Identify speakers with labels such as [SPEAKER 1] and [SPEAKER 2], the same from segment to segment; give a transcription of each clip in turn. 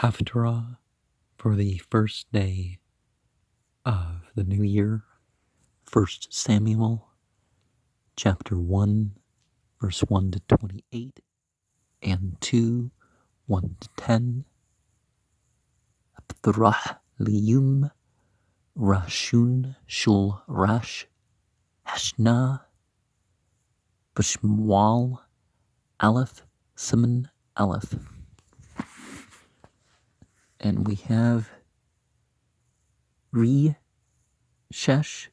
[SPEAKER 1] Haftarah for the first day of the new year. 1 Samuel chapter 1 verse 1 to 28 and 2 1 to 10. Haftarah liyum rashun shul rash hashna b'shmual aleph simon aleph. And we have Re Shesh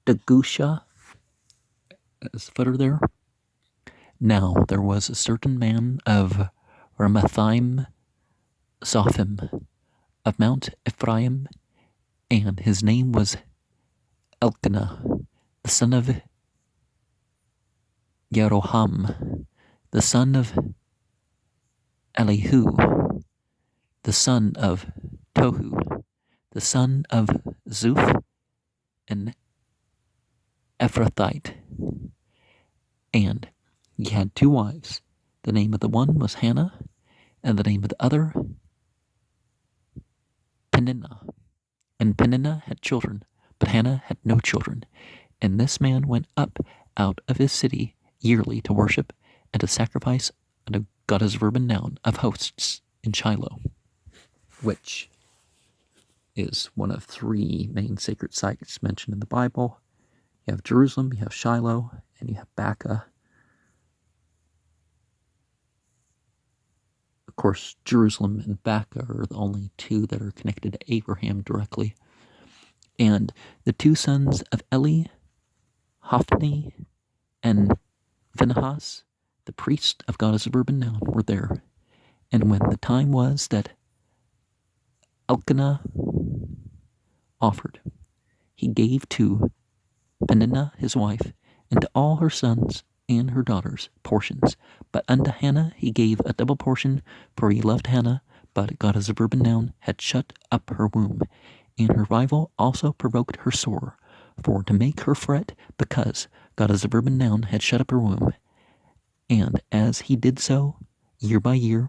[SPEAKER 1] Dagusha as footer there. Now there was a certain man of Ramathaim Zophim of Mount Ephraim, and his name was Elkanah, the son of Yeroham, the son of Elihu, the son of Tohu, the son of Zuph, an Ephrathite. And he had two wives. The name of the one was Hannah, and the name of the other Peninnah. And Peninnah had children, but Hannah had no children. And this man went up out of his city yearly to worship and to sacrifice unto God as verbal noun of hosts in Shiloh, which is one of three main sacred sites mentioned in the Bible. You have Jerusalem, you have Shiloh, and you have Baca. Of course, Jerusalem and Baca are the only two that are connected to Abraham directly. And the two sons of Eli, Hophni and Phinehas, the priest of God as a verbal noun, were there. And when the time was that Elkanah offered, he gave to Peninnah his wife, and to all her sons and her daughters portions. But unto Hannah he gave a double portion, for he loved Hannah, but God as a verbal noun had shut up her womb, and her rival also provoked her sore, for to make her fret, because God as a verbal noun had shut up her womb. And as he did so, year by year,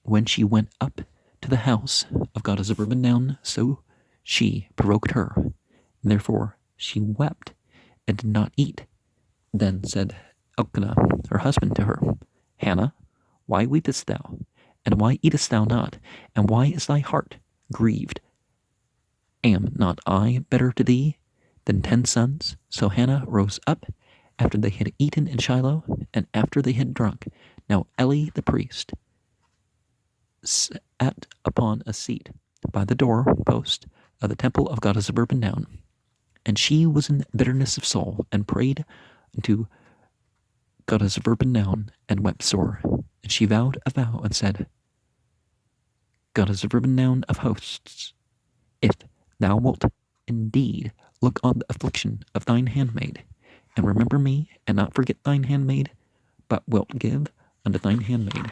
[SPEAKER 1] when she went up to the house of God as a verbal noun, so she provoked her. And therefore she wept and did not eat. Then said Elkanah, her husband, to her, Hannah, why weepest thou? And why eatest thou not? And why is thy heart grieved? Am not I better to thee than 10 sons? So Hannah rose up after they had eaten in Shiloh, and after they had drunk. Now Eli the priest sat upon a seat by the door post of the temple of God as a verbal noun. And she was in bitterness of soul, and prayed unto God as a verbal noun, and wept sore. And she vowed a vow, and said, God as a verbal noun of hosts, if thou wilt indeed look on the affliction of thine handmaid, and remember me, and not forget thine handmaid, but wilt give unto thine handmaid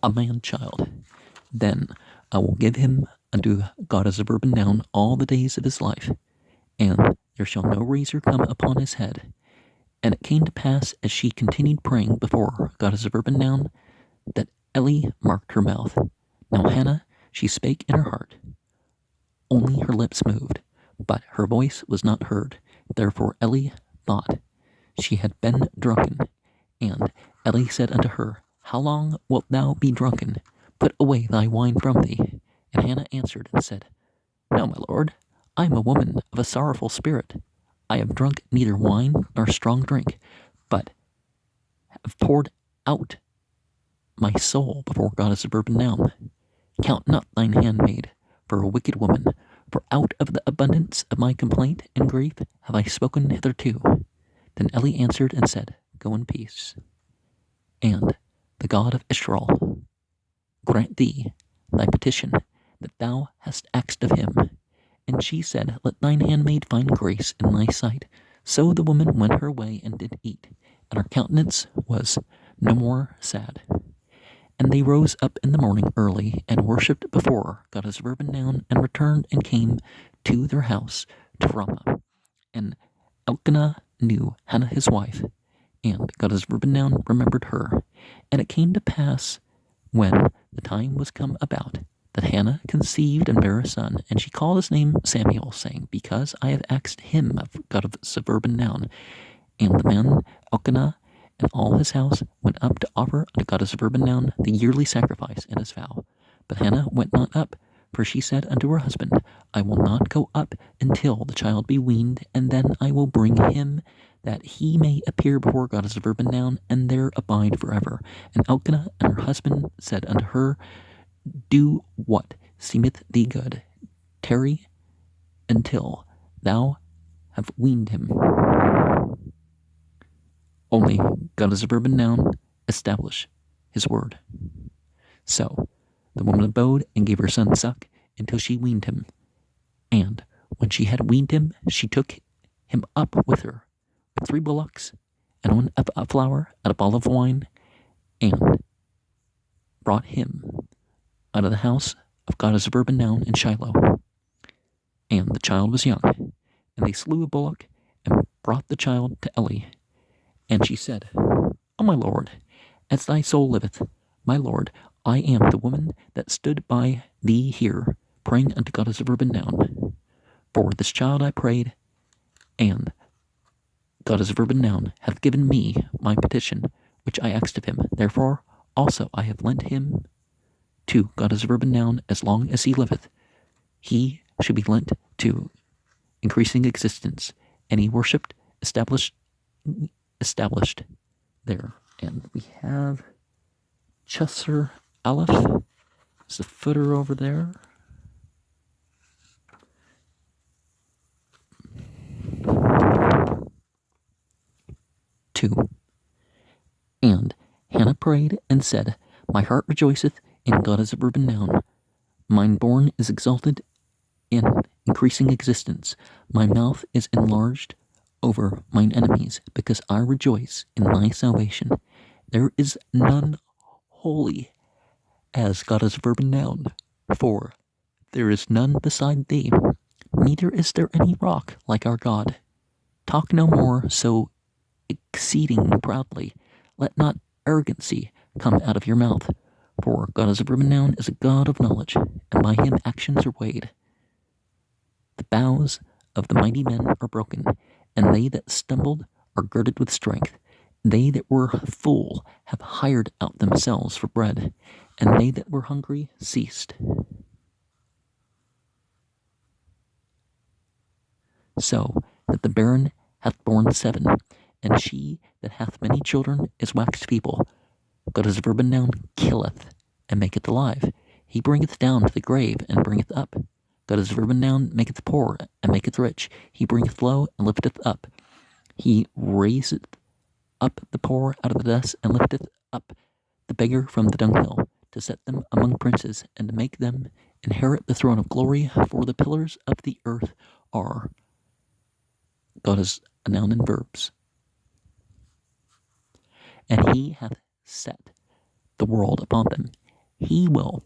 [SPEAKER 1] a man-child, then I will give him unto God as a verbal noun all the days of his life, and there shall no razor come upon his head. And it came to pass, as she continued praying before God as a verbal noun, that Eli marked her mouth. Now Hannah, she spake in her heart, only her lips moved, but her voice was not heard. Therefore Eli thought she had been drunken. And Eli said unto her, How long wilt thou be drunken? Put away thy wine from thee. And Hannah answered and said, No, my lord, I am a woman of a sorrowful spirit. I have drunk neither wine nor strong drink, but have poured out my soul before God as a verbal noun. Count not thine handmaid for a wicked woman, for out of the abundance of my complaint and grief have I spoken hitherto. Then Eli answered and said, Go in peace. And the God of Israel grant thee thy petition that thou hast asked of him. And she said, Let thine handmaid find grace in thy sight. So the woman went her way and did eat, and her countenance was no more sad. And they rose up in the morning early, and worshipped before God as a verbal noun, and returned and came to their house to Ramah. And Elkanah knew Hannah his wife, And God is verb and noun remembered her. And it came to pass, when the time was come about, that Hannah conceived and bare a son, and she called his name Samuel, saying, Because I have asked him of God of the verb and noun. And the man Elkanah and all his house went up to offer unto God as verb and noun the yearly sacrifice and his vow. But Hannah went not up, for she said unto her husband, I will not go up until the child be weaned, and then I will bring him, that he may appear before God as a verb and noun, and there abide forever. And Elkanah and her husband said unto her, Do what seemeth thee good. Tarry until thou have weaned him. Only God as a verb and noun establish his word. So the woman abode and gave her son suck until she weaned him. And when she had weaned him, she took him up with her with 3 bullocks and a flour and a bottle of wine, and brought him out of the house of God as a verb and noun in Shiloh. And the child was young. And they slew a bullock and brought the child to Eli. And she said, O my lord, as thy soul liveth, my lord, I am the woman that stood by thee here, praying unto God as a verb and noun. For this child I prayed, and God as a verb and noun hath given me my petition, which I asked of him. Therefore also I have lent him to God as a verb and noun as long as he liveth. He should be lent to increasing existence, and he worshipped established there. And we have Chusser Aleph is the footer over there. Two. And Hannah prayed and said, My heart rejoiceth in God as a verb and noun. Mine born is exalted in increasing existence. My mouth is enlarged over mine enemies, because I rejoice in thy salvation. There is none holy as God as a verb and noun, for there is none beside thee, neither is there any rock like our God. Talk no more so exceeding proudly. Let not arrogancy come out of your mouth, for God as a verb and noun is a God of knowledge, and by him actions are weighed. The bows of the mighty men are broken, and they that stumbled are girded with strength. They that were full have hired out themselves for bread, and they that were hungry ceased. So that the barren hath borne 7, and she that hath many children is waxed feeble. God as a verb and noun killeth, and maketh alive. He bringeth down to the grave, and bringeth up. God as a verb and noun maketh poor, and maketh rich. He bringeth low, and lifteth up. He raiseth up the poor out of the dust, and lifteth up the beggar from the dunghill, to set them among princes, and to make them inherit the throne of glory. For the pillars of the earth are God as a noun and verbs. And he hath set the world upon them. He will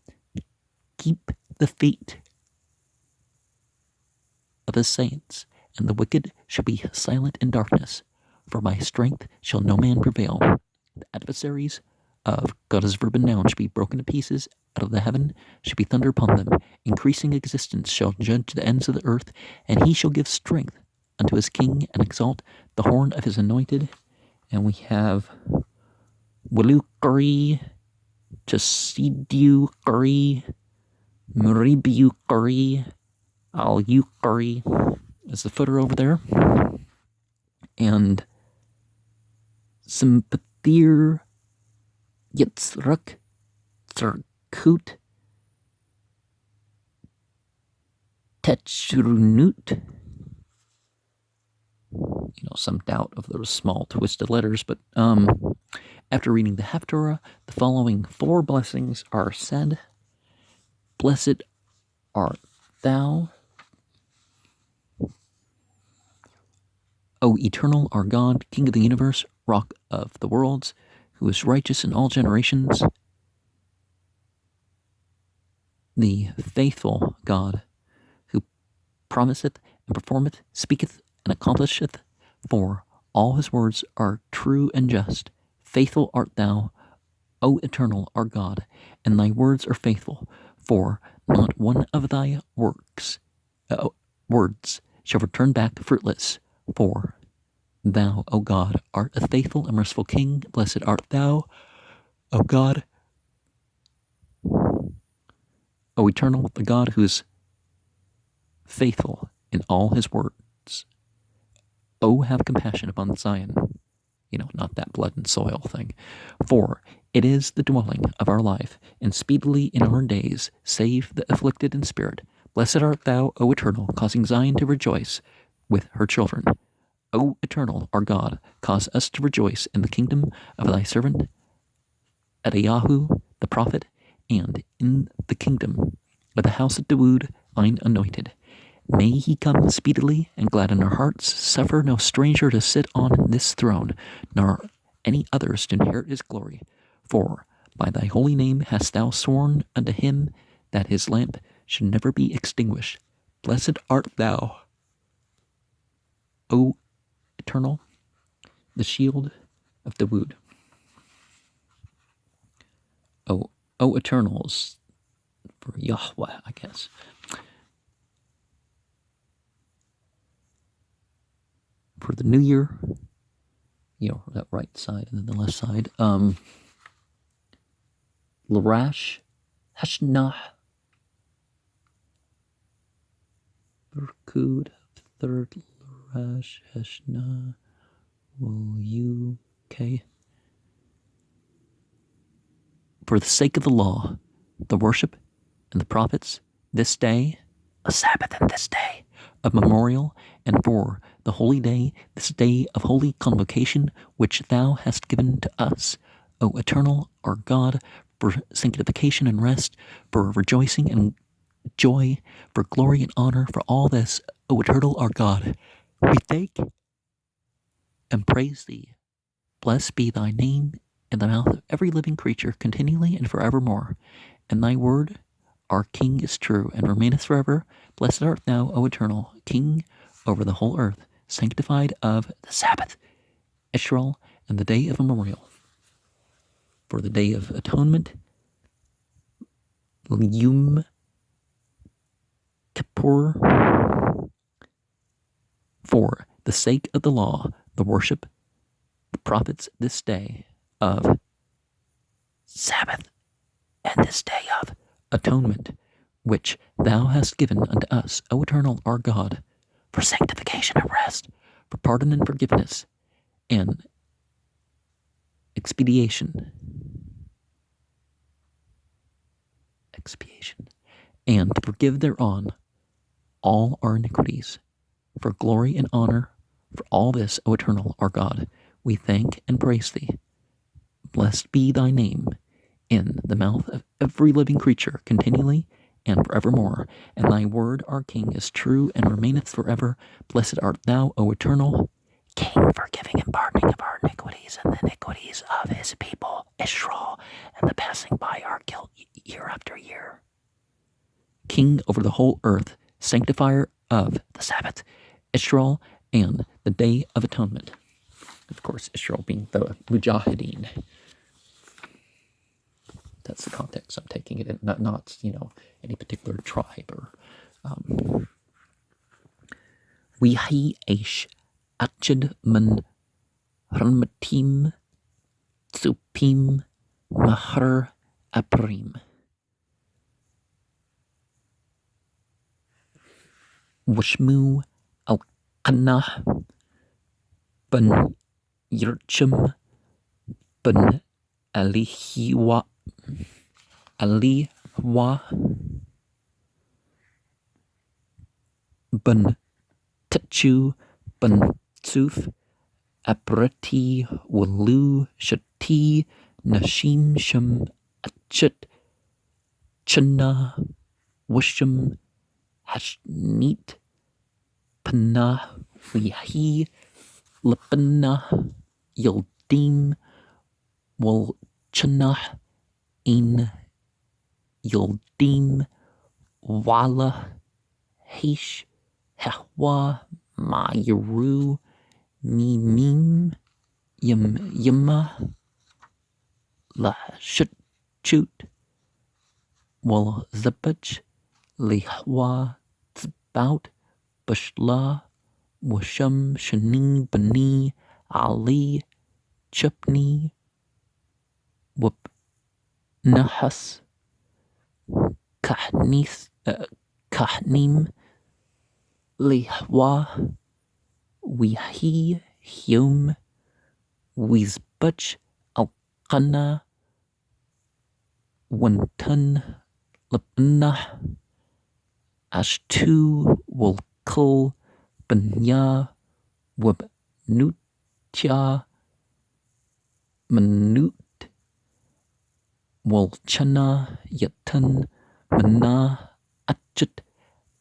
[SPEAKER 1] keep the feet of his saints, and the wicked shall be silent in darkness. For by strength shall no man prevail. The adversaries of God as verb and noun shall be broken to pieces. Out of the heaven shall be thunder upon them. Increasing existence shall judge the ends of the earth, and he shall give strength unto his king, and exalt the horn of his anointed. And we have Wilukari, Chasidiukari, Muribiukari, Al-Yukari is the footer over there. And Sympathir Yitzrak Tzarkut Techrunut. Some doubt of those small twisted letters, but after reading the Haftarah, the following 4 blessings are said. Blessed art thou, O eternal, our God, King of the universe, Rock of the worlds, who is righteous in all generations, the faithful God, who promiseth and performeth, speaketh and accomplisheth for All his words are true and just. Faithful art thou, O eternal, our God, and thy words are faithful. For not one of thy words shall return back fruitless. For thou, O God, art a faithful and merciful King. Blessed art thou, O God, O eternal, the God who is faithful in all his words. O have compassion upon Zion. Not that blood and soil thing. For it is the dwelling of our life, and speedily in our days save the afflicted in spirit. Blessed art thou, O eternal, causing Zion to rejoice with her children. O eternal, our God, cause us to rejoice in the kingdom of thy servant Eliyahu the prophet, and in the kingdom of the house of Dawood, thine anointed. May he come speedily and gladden our hearts. Suffer no stranger to sit on this throne, nor any others to inherit his glory. For by thy holy name hast thou sworn unto him that his lamp should never be extinguished. Blessed art thou, O eternal, the shield of Dawood. O eternals, for Yahweh, I guess. For the new year, that right side and then the left side. Larash Hashnah Berkud, third Larash Hashnah. Will you, okay? For the sake of the law, the worship, and the prophets, this day, a Sabbath and this day of memorial, and for the holy day, this day of holy convocation, which thou hast given to us, O eternal, our God, for sanctification and rest, for rejoicing and joy, for glory and honor, for all this, O eternal, our God, we thank and praise thee. Blessed be thy name in the mouth of every living creature, continually and forevermore. And thy word, our King, is true, and remaineth forever. Blessed art thou, O eternal, King over the whole earth, sanctified of the Sabbath, Israel, and the day of memorial. For the day of atonement, Yom Kippur, for the sake of the law, the worship, the prophets, this day of Sabbath, and this day of atonement, which thou hast given unto us, O eternal, our God, for sanctification and rest, for pardon and forgiveness, and expiation, and to forgive thereon all our iniquities, for glory and honor, for all this, O eternal, our God, we thank and praise thee. Blessed be thy name in the mouth of every living creature, continually and forevermore. And thy word, our King, is true and remaineth forever. Blessed art thou, O eternal King, forgiving and pardoning of our iniquities and the iniquities of his people, Israel, and the passing by our guilt year after year. King over the whole earth, sanctifier of the Sabbath, Israel, and the day of atonement. Of course, Israel being the Mujahideen. That's the context I'm taking it in, not any particular tribe or. Wihi Aish Achid Man Ranmatim Tsupim Mahar Aprim. Washmu Al Qanah Ben Yirchum Ben Alihiwa Ben Techu Ben Tsuf Abrati Walu Shati Nashim Sham Achit Chana Wisham Hashnit Panah Wihi Lipana Yildim Wal Chanah In Yildim Wala Heish Hehwa Mayaru mim yimma la shoot wal zabaj lihwa zbout bashla washam shani bani ali chupni wab nahas kahnim lihwa wihi hium wizbach alqana wantun labna ashtu walkul banya wab nutya manut walchana yatan mana achet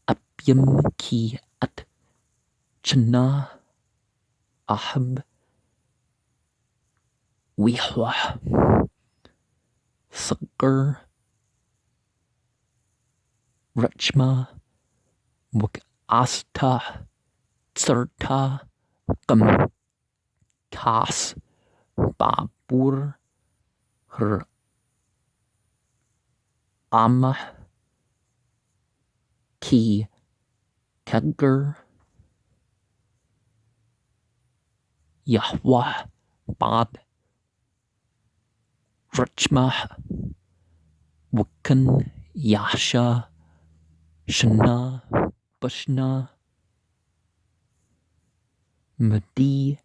[SPEAKER 1] apyam ki at chana ahab wihwa sakar rachma wak asta tsarta kam kas babur her amah ki kagar yahweh bad rachma wakan yasha shana bashna madi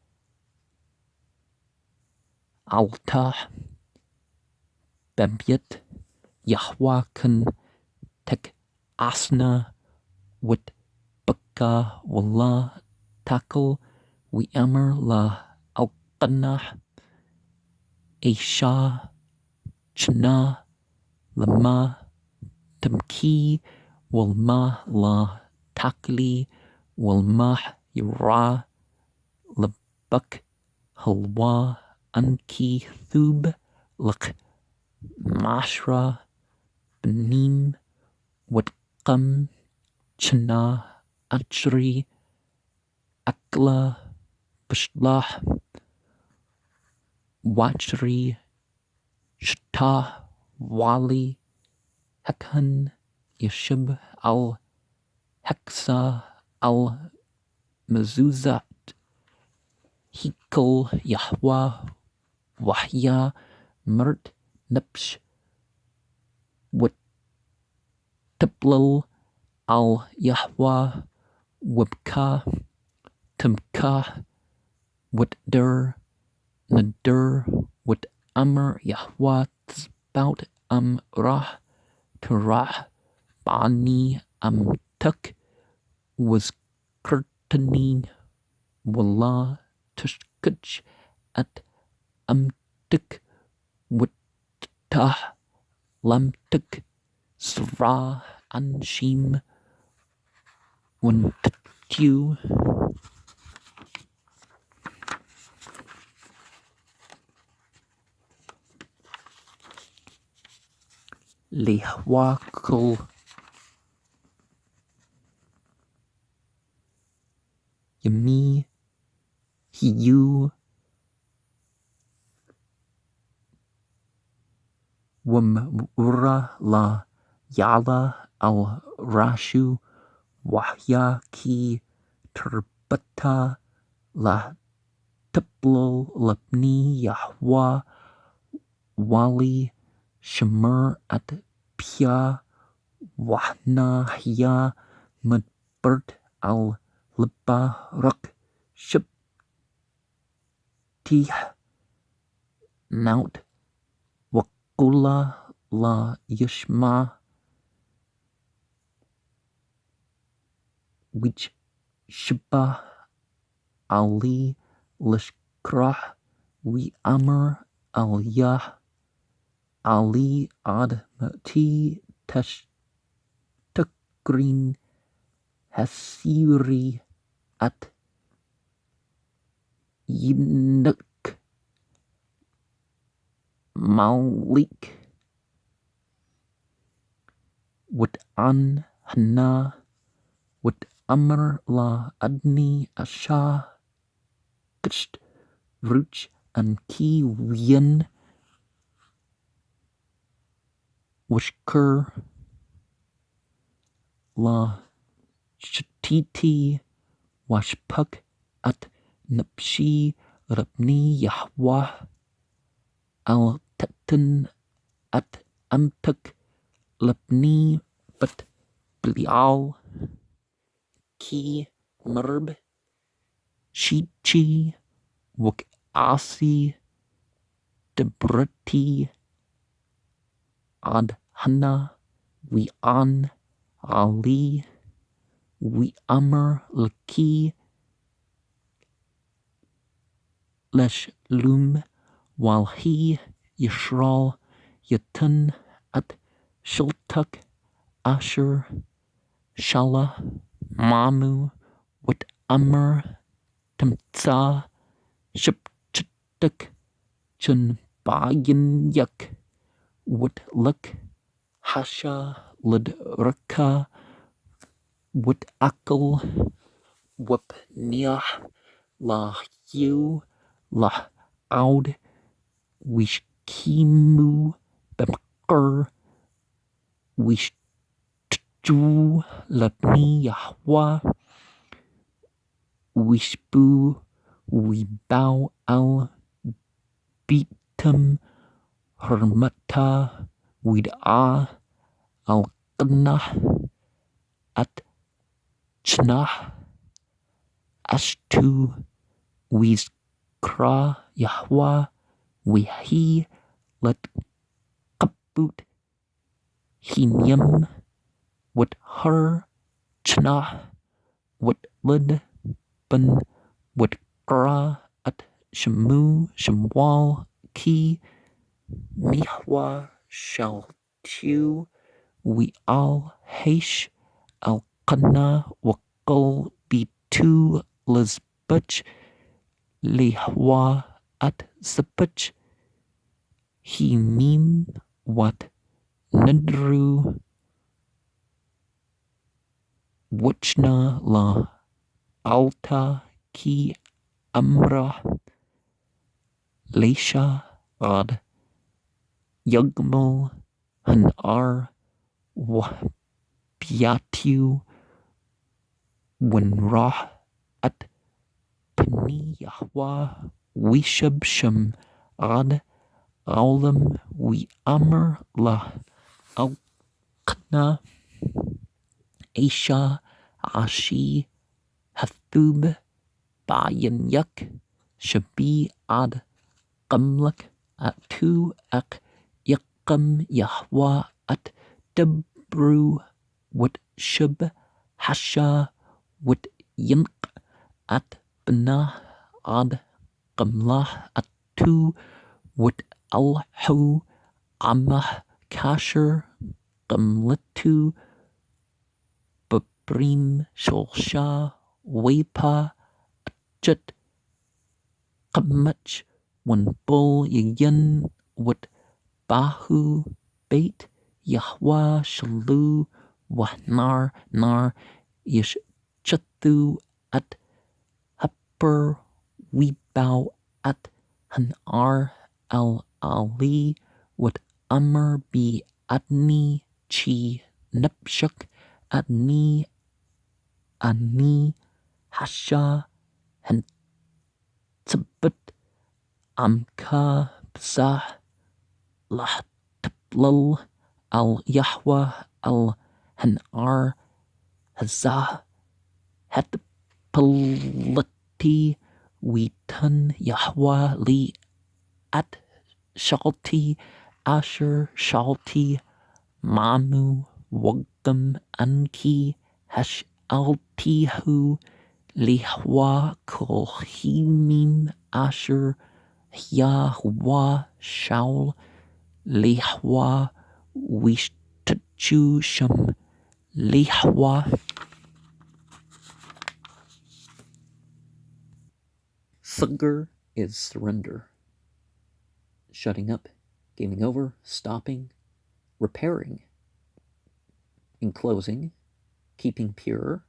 [SPEAKER 1] alta babyet yahweh kan tek asna wit baka wallah tackle we amr la alqanah isha chna lama tamki walma la takli walma yura labak halwa anki thub lak mashra benim watqam chna achri akla bashlah wachri shta wali hakan yashib al heksa al mezuzat hikal yahwa wahya mert nabsh wat tablal al yahwa wabka tamka wat der nader wat amr yahwa tzbout amrah Karah Bani Amtuk was curtaining Wallah Tushkuch at Amtuk Wittah Lamtuk Sra Anshim Wuntu Lihwakul Yami Hiyu Wamura La Yala Al Rashu Wahya Ki Turbata La Tiplal Labni Yahwa Wali Shamur at Pia Wahna Hya Madbert al Libarak Shibtih Naut Wakula La Yishma which Shibah Ali Lishkrah We Amr Al Yah Ali Ad Mati Tash Tukrin Hasiri at Yinuk Malik Wat An Hana Wat Amr La Adni Asha Ksht Vruch and Ki Wien Wishkur La Shtiti Washpuk at Napshi Rabni Yahweh Al Tetan at Amtuk Lapni But Blial Ki Merb Shichi Wuk Asi Debrati Ad Hana Wian Ali Amr Laki Lesh Lum Walhi Yishral Yatun at Shultuk Asher Shala Mamu Wat Amr Tamtsa Shipchituk Chun Bayin Yak Wat Luk Hasha Lid Raka Wat Akal Wap Niah La Yu La Aud Wishkimu Bemker Wishju Lapni Yahwa Wishbu Wibau Al Bitum Hermata Wid'a Al Qnah At Chnah Ashtu Wizkra Yahwa Wihi Let Kaput Hinyam Wat Her Chnah Wat Lid Ben Wat Kra At Shamu Shamwal Ki Mihwa Shal Tu We Al Hesh Al Qanna Wakal Bitu Lizbach Lihwa At Zabach Himim Wat Nadru Wachna La Alta Ki Amra Leisha Ad Yugmal Hanar Wahbiatu Winrah At Pani Yahwa Wishab Sham Ad Aulam We Amr La Alqna Aisha Ashi Hathub Bayan Yak Shabi Ad Qamlak Atu Ak Yakam Yahwa At Dabru Wat Shub Hasha Wat Yinq At Bana Ad Qamlah Atu Wat Alhu Amah Kasher Qamlatu Babrim Sholsha Wapa Jut Qamach Wan Bull Yayan Wat Bahu Bait Yahwa Shalu Wahnar Nar Yish Chatu At Happer Webau At Hanar Al Ali Wat Amr Bi Adni Chi Napshuk Adni Ani Hasha Han Tabut Amka Bzah Lah Tablal Al Yahwa Al Hanar Hazah Het Palati Witan Yahwa Li At Shalti Asher Shalti Mamu Wagam Anki Hash Altihu Lihwa Kolhimim Asher Yahwa Shaul Lihwa Wishtachu Sham Lihwa. Sugar is surrender. Shutting up, giving over, stopping, repairing. In closing, keeping pure.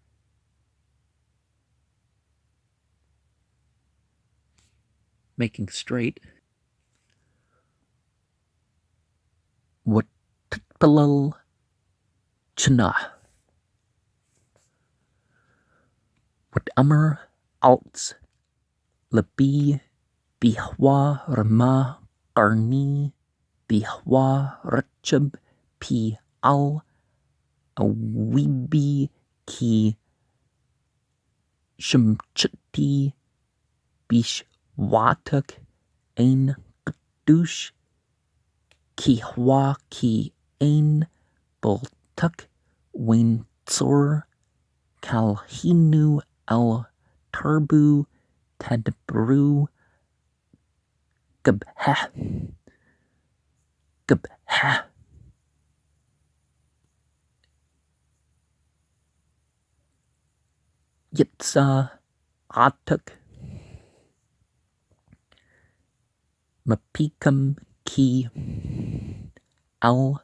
[SPEAKER 1] making straight. What Tpalal Chana. What Amr Alts Labi Bihwa Rama Qarni Bihwa Rachab P Al Awibi Ki Shimchati Bishwatak Ain Qdush Kihwa Ki Ain Boltuk Wain Tsor Kalhinu Al Tarbu Tadbru Gabha Yitza Atuk Mapikam Ki Al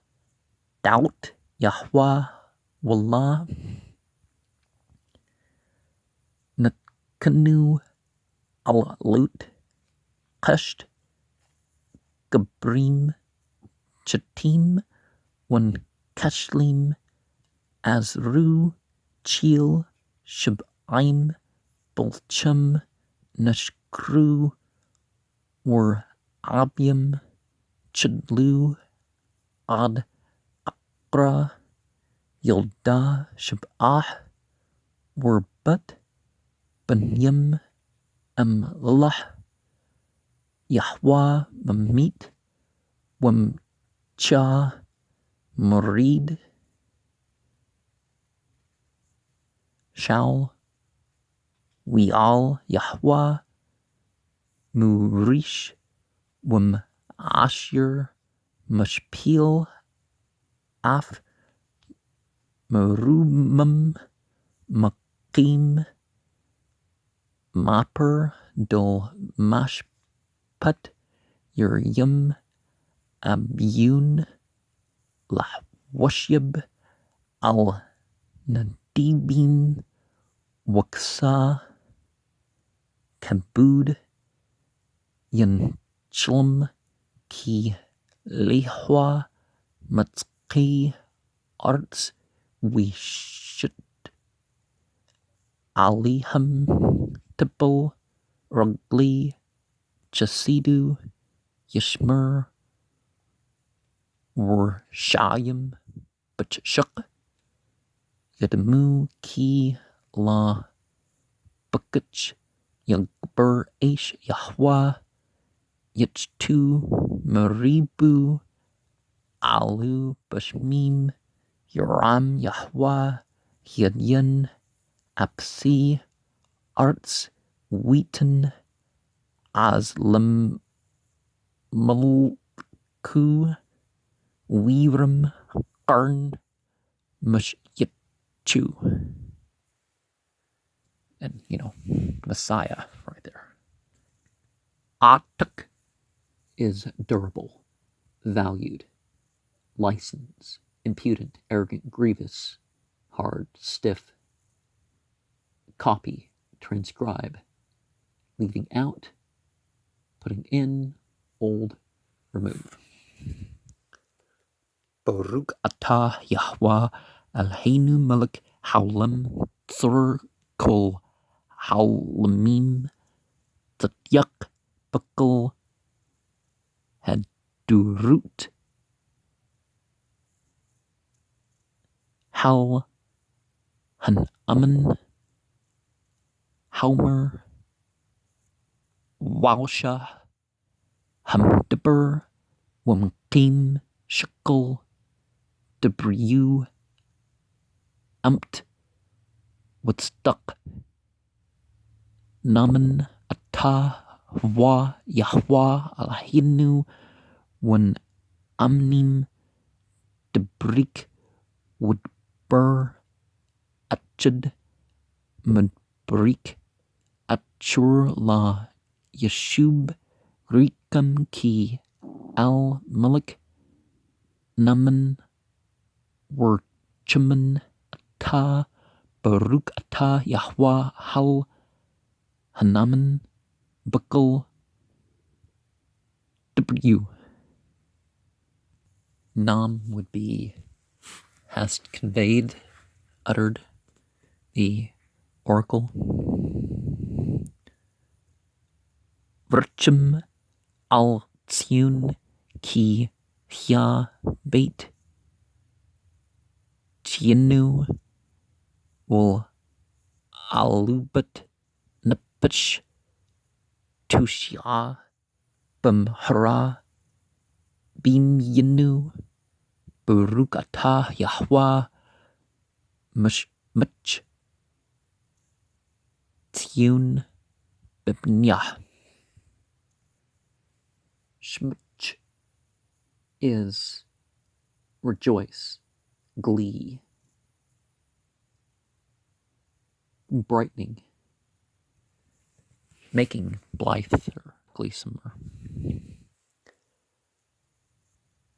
[SPEAKER 1] Daut Yahwa Wallah Natkanu Al Lut Qasht Gabrim Chatim Wan Kashlim Azru Chil Shab'im Bolchum Nashkru War Abium Chadlu Ad Akra Yilda Shab'ah War But Banyam Amlah Yahwa Mamit Wam Cha Murid Shal Wial Yahwa Murish Wam Ashir Mashpil Af Marumam Makim Maper Dol Mashpat Yuryum Abiyun Lahwashyab Al Nadibin Waksa Kabud Yanchlam Ki Lehwa Matzki Arts Wishit Aliham Tibble Rugli Chasidu Yishmer War Shayim Bachshuk Yadamu Ki La Bakach Yagber Aish Yahwa Yichtu Maribu Alu Bashmim Yoram Yahwa Yadyan Apsi Arts Wheaton Aslam Malku Weeram Qarn Mushyitchu. And, Messiah right there. Atuk is durable, valued, license, impudent, arrogant, grievous, hard, stiff, copy, transcribe, leaving out, putting in, old, remove. Baruch atah Yahweh Alheinu Melech Haulam Tzur Kol Haulamim Tzatyak Bakal Hadurut Hal Hanaman Haumer Walsha Hamdibur Wamkim Shekel Debriu Amt Woodstock Naman Atah Wa Yahwa Alhinu Wan Amnim Debrik Woodbur Achid Madbrik Achur La Yeshub Rikam Ki Al Malik Naman Wurchaman Atah Baruch Atah Yahwa Hal Hanaman Bukal W. Nam would be hast conveyed, uttered, the oracle. Vrchum al tsun ki hya bait. Tienu will alubat napach tushya bamhara bim yenu burukata yahwa much tune bibnya. Shmch is rejoice, glee, brightening, making blithe or gleesome.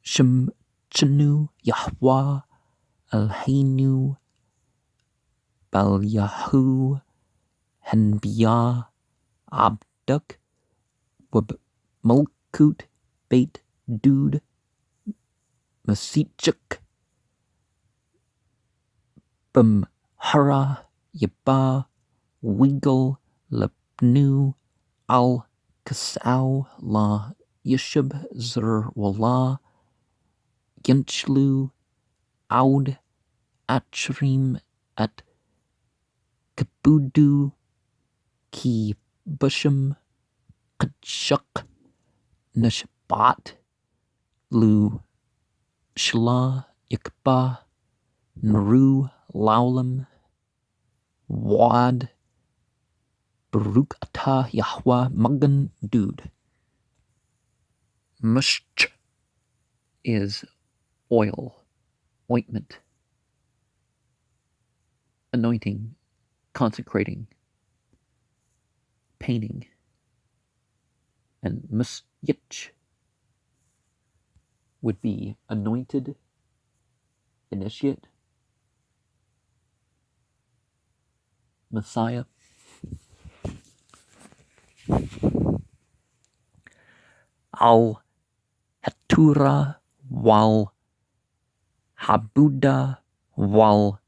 [SPEAKER 1] Shemchenu Yahweh Elheinu Bal Yahu Henbiyah Abduk Wab Mulkut Beit Dude Masichuk Bumhara Yaba Wiggle Lepnu Al Kasau La Yishub Zerwallah Ginchlu Aud Atrim at Kabudu Ki Busham Kachuk Nashbat Lu Shla Yakba Naru Laulam Wad Baruch Atah Yahweh Magan Dude. Mush is oil, ointment, anointing, consecrating, painting, and musyich would be anointed, initiate, Messiah. Al Hatura wal Habuda wal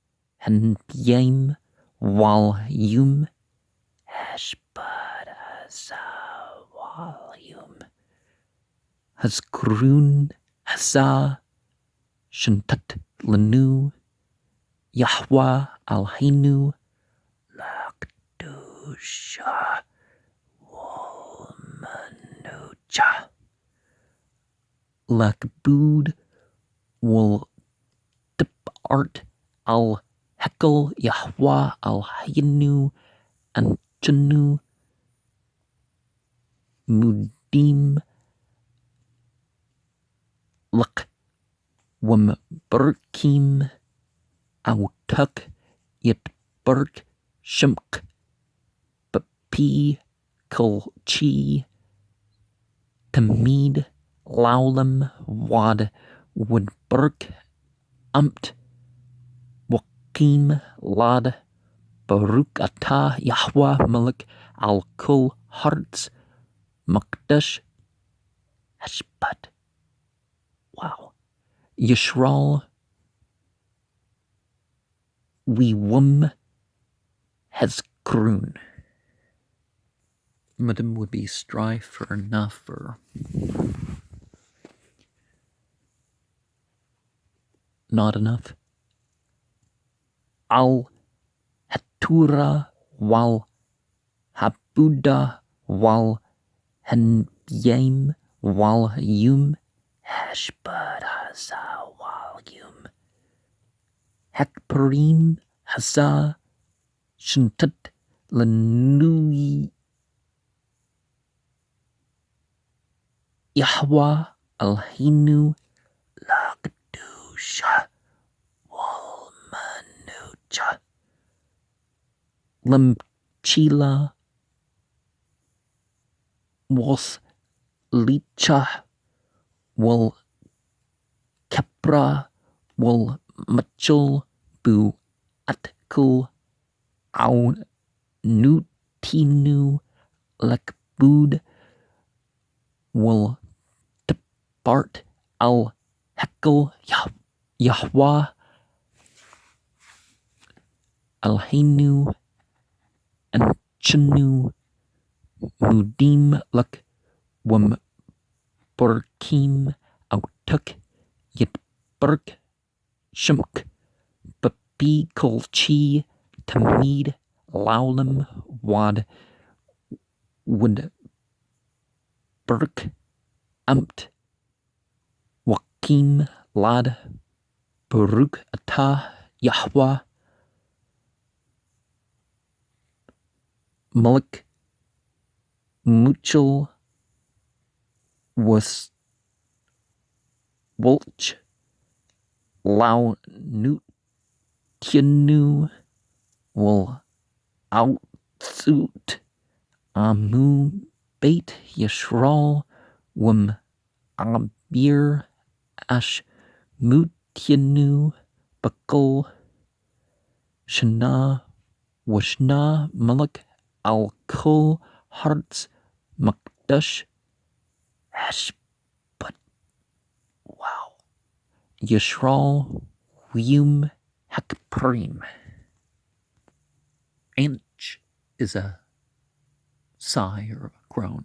[SPEAKER 1] Henbiem wal Yum Hashbadaza wal Yum Hasgrun Hasa Shantat Lanu Yahweh Alhinu Lakdusha Walmanucha Lakbud will Art al Hekel Yahweh al Hayinu and Chanu Mudim Lak Wam Berkim Autuk Yet Berk Shimk Papi Kulchi Tamid Laulam Wad Woodberg Amt Wakim Lad Baruch Atah Yahweh Malik Al Kul Hearts Makdash Hashbat. Wow. Yishral Wum Hezkrun. Madam would be strife or enough or not enough. Al Hatura wal Habuda wal Henbiem wal Yum Hashbad Haza wal Yum Hakparim Haza Shintat Lanui Yahweh Alhinu Lakdusha Walmanucha Lemchila was Licha Wal Capra Wal Machul Bu Atkul Au Nutinu Lakbud Wal Bart al Hekel Yahweh Alhainu Anchanu Mudim Luk Wum Burkim Autuk Yitburg Shumk Babi Kolchi Tamid Laulam Wad Wood Burk Amt Wakim Lad Baruch Atah Yahweh Malik Muchel was Wulch Lau Nut Tianu will outsuit Amu Beit Yishral Wum Abir Ash Mutianu Bakal Shana Washna Malik Al Kul Hearts Makdash Hash but wow Yishral Yum Hakprim. Anch is a sigh or a groan.